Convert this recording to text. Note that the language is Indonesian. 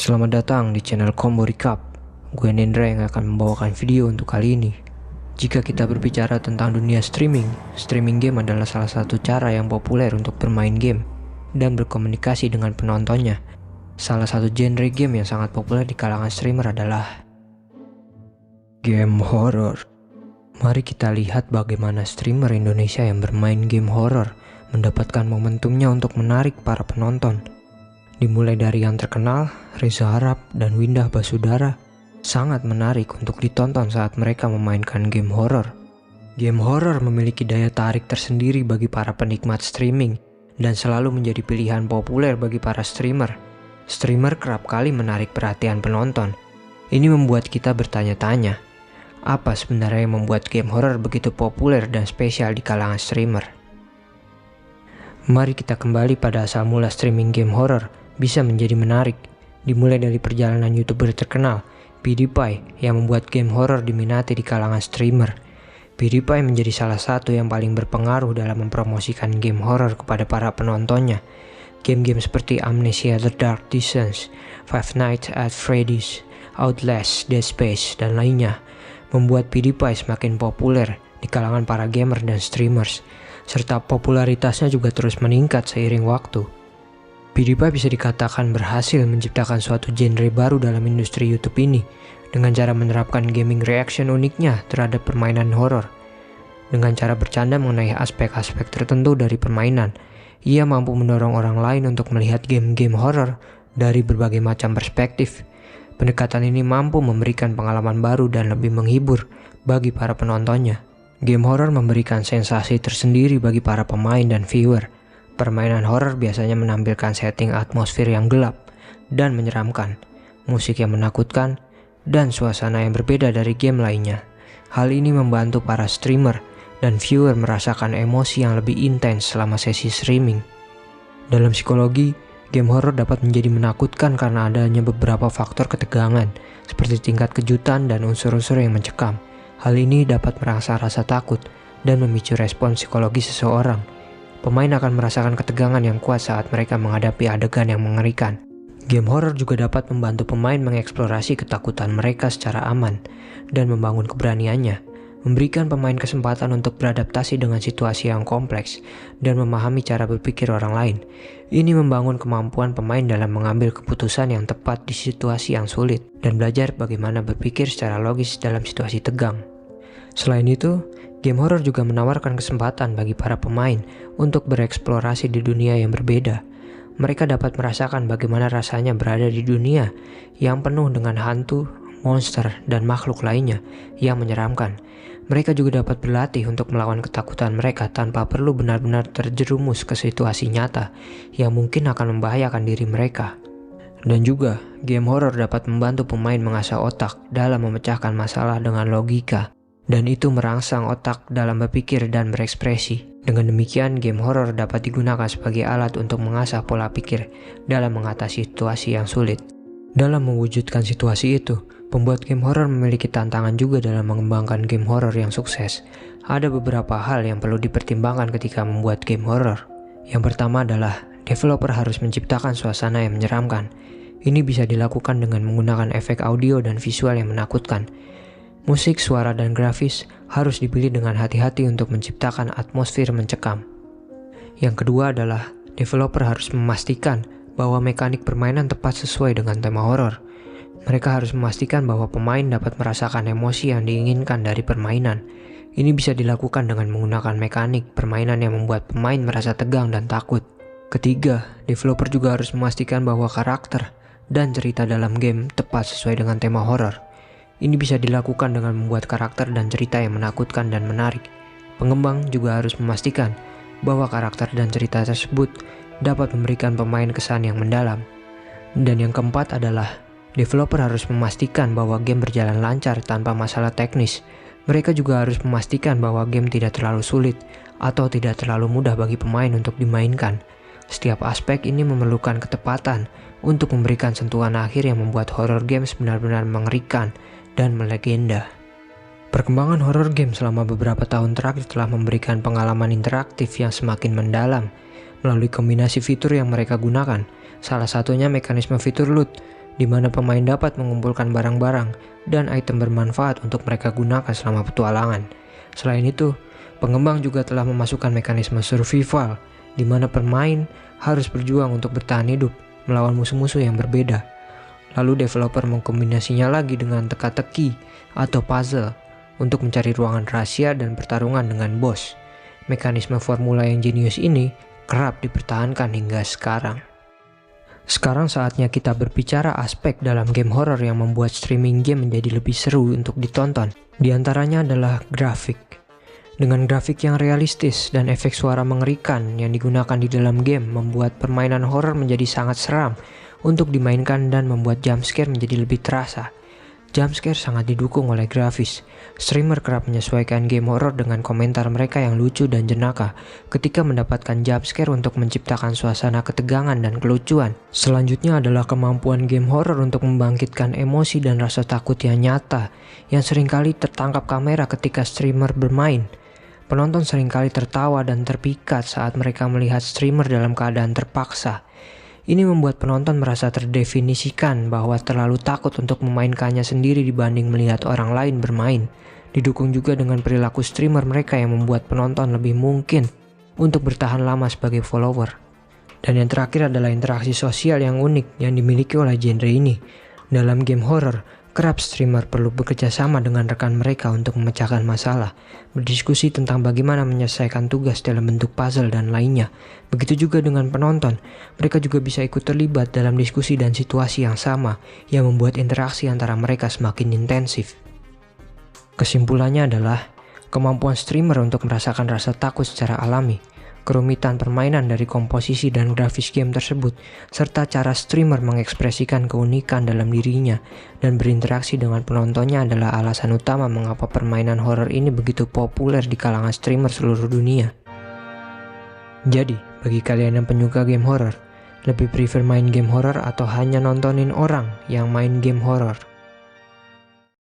Selamat datang di channel Combo Recap. Gue Nendra yang akan membawakan video untuk kali ini. Jika kita berbicara tentang dunia streaming game adalah salah satu cara yang populer untuk bermain game dan berkomunikasi dengan penontonnya. Salah satu genre game yang sangat populer di kalangan streamer adalah game horror. Mari kita lihat bagaimana streamer Indonesia yang bermain game horror mendapatkan momentumnya untuk menarik para penonton. Dimulai dari yang terkenal, Reza Arab dan Windah Basudara, sangat menarik untuk ditonton saat mereka memainkan game horror. Game horror memiliki daya tarik tersendiri bagi para penikmat streaming dan selalu menjadi pilihan populer bagi para streamer. Streamer kerap kali menarik perhatian penonton. Ini membuat kita bertanya-tanya, apa sebenarnya yang membuat game horror begitu populer dan spesial di kalangan streamer? Mari kita kembali pada asal mula streaming game horror bisa menjadi menarik. Dimulai dari perjalanan YouTuber terkenal, PewDiePie, yang membuat game horror diminati di kalangan streamer. PewDiePie menjadi salah satu yang paling berpengaruh dalam mempromosikan game horror kepada para penontonnya. Game-game seperti Amnesia: The Dark Descent, Five Nights at Freddy's, Outlast, Dead Space, dan lainnya membuat PewDiePie semakin populer di kalangan para gamer dan streamers, serta popularitasnya juga terus meningkat seiring waktu. PewDiePie bisa dikatakan berhasil menciptakan suatu genre baru dalam industri YouTube ini dengan cara menerapkan gaming reaction uniknya terhadap permainan horor. Dengan cara bercanda mengenai aspek-aspek tertentu dari permainan, ia mampu mendorong orang lain untuk melihat game-game horor dari berbagai macam perspektif. Pendekatan ini mampu memberikan pengalaman baru dan lebih menghibur bagi para penontonnya. Game horor memberikan sensasi tersendiri bagi para pemain dan viewer. Permainan horor biasanya menampilkan setting atmosfer yang gelap dan menyeramkan, musik yang menakutkan, dan suasana yang berbeda dari game lainnya. Hal ini membantu para streamer dan viewer merasakan emosi yang lebih intens selama sesi streaming. Dalam psikologi, game horor dapat menjadi menakutkan karena adanya beberapa faktor ketegangan, seperti tingkat kejutan dan unsur-unsur yang mencekam. Hal ini dapat merasa rasa takut dan memicu respon psikologi seseorang. Pemain akan merasakan ketegangan yang kuat saat mereka menghadapi adegan yang mengerikan. Game horror juga dapat membantu pemain mengeksplorasi ketakutan mereka secara aman dan membangun keberaniannya, memberikan pemain kesempatan untuk beradaptasi dengan situasi yang kompleks dan memahami cara berpikir orang lain. Ini membangun kemampuan pemain dalam mengambil keputusan yang tepat di situasi yang sulit dan belajar bagaimana berpikir secara logis dalam situasi tegang. Selain itu, game horror juga menawarkan kesempatan bagi para pemain untuk bereksplorasi di dunia yang berbeda. Mereka dapat merasakan bagaimana rasanya berada di dunia yang penuh dengan hantu, monster, dan makhluk lainnya yang menyeramkan. Mereka juga dapat berlatih untuk melawan ketakutan mereka tanpa perlu benar-benar terjerumus ke situasi nyata yang mungkin akan membahayakan diri mereka. Dan juga, game horror dapat membantu pemain mengasah otak dalam memecahkan masalah dengan logika. Dan itu merangsang otak dalam berpikir dan berekspresi. Dengan demikian, game horror dapat digunakan sebagai alat untuk mengasah pola pikir dalam mengatasi situasi yang sulit. Dalam mewujudkan situasi itu, pembuat game horror memiliki tantangan juga dalam mengembangkan game horror yang sukses. Ada beberapa hal yang perlu dipertimbangkan ketika membuat game horror. Yang pertama adalah, developer harus menciptakan suasana yang menyeramkan. Ini bisa dilakukan dengan menggunakan efek audio dan visual yang menakutkan. Musik, suara, dan grafis harus dipilih dengan hati-hati untuk menciptakan atmosfer mencekam. Yang kedua adalah, developer harus memastikan bahwa mekanik permainan tepat sesuai dengan tema horor. Mereka harus memastikan bahwa pemain dapat merasakan emosi yang diinginkan dari permainan. Ini bisa dilakukan dengan menggunakan mekanik permainan yang membuat pemain merasa tegang dan takut. Ketiga, developer juga harus memastikan bahwa karakter dan cerita dalam game tepat sesuai dengan tema horor. Ini bisa dilakukan dengan membuat karakter dan cerita yang menakutkan dan menarik. Pengembang juga harus memastikan bahwa karakter dan cerita tersebut dapat memberikan pemain kesan yang mendalam. Dan yang keempat adalah, developer harus memastikan bahwa game berjalan lancar tanpa masalah teknis. Mereka juga harus memastikan bahwa game tidak terlalu sulit atau tidak terlalu mudah bagi pemain untuk dimainkan. Setiap aspek ini memerlukan ketepatan untuk memberikan sentuhan akhir yang membuat horror games benar-benar mengerikan dan melegenda. Perkembangan horror game selama beberapa tahun terakhir telah memberikan pengalaman interaktif yang semakin mendalam melalui kombinasi fitur yang mereka gunakan. Salah satunya mekanisme fitur loot. di mana pemain dapat mengumpulkan barang-barang dan item bermanfaat untuk mereka gunakan selama petualangan. Selain itu, pengembang juga telah memasukkan mekanisme survival, di mana pemain harus berjuang untuk bertahan hidup melawan musuh-musuh yang berbeda. Lalu developer mengkombinasinya lagi dengan teka-teki atau puzzle untuk mencari ruangan rahasia dan pertarungan dengan bos. Mekanisme formula yang jenius ini kerap dipertahankan hingga sekarang. Sekarang saatnya kita berbicara aspek dalam game horror yang membuat streaming game menjadi lebih seru untuk ditonton. Di antaranya adalah grafik. Dengan grafik yang realistis dan efek suara mengerikan yang digunakan di dalam game membuat permainan horror menjadi sangat seram untuk dimainkan dan membuat jumpscare menjadi lebih terasa. Jumpscare sangat didukung oleh grafis. Streamer kerap menyesuaikan game horror dengan komentar mereka yang lucu dan jenaka ketika mendapatkan jumpscare untuk menciptakan suasana ketegangan dan kelucuan. Selanjutnya adalah kemampuan game horror untuk membangkitkan emosi dan rasa takut yang nyata yang seringkali tertangkap kamera ketika streamer bermain. Penonton seringkali tertawa dan terpikat saat mereka melihat streamer dalam keadaan terpaksa. Ini membuat penonton merasa terdefinisikan bahwa terlalu takut untuk memainkannya sendiri dibanding melihat orang lain bermain. Didukung juga dengan perilaku streamer mereka yang membuat penonton lebih mungkin untuk bertahan lama sebagai follower. Dan yang terakhir adalah interaksi sosial yang unik yang dimiliki oleh genre ini. Dalam game horror, kerap streamer perlu bekerja sama dengan rekan mereka untuk memecahkan masalah, berdiskusi tentang bagaimana menyelesaikan tugas dalam bentuk puzzle dan lainnya. Begitu juga dengan penonton, mereka juga bisa ikut terlibat dalam diskusi dan situasi yang sama, yang membuat interaksi antara mereka semakin intensif. Kesimpulannya adalah, kemampuan streamer untuk merasakan rasa takut secara alami, kerumitan permainan dari komposisi dan grafis game tersebut, serta cara streamer mengekspresikan keunikan dalam dirinya dan berinteraksi dengan penontonnya adalah alasan utama mengapa permainan horor ini begitu populer di kalangan streamer seluruh dunia. Jadi, bagi kalian yang penyuka game horor, lebih prefer main game horor atau hanya nontonin orang yang main game horor?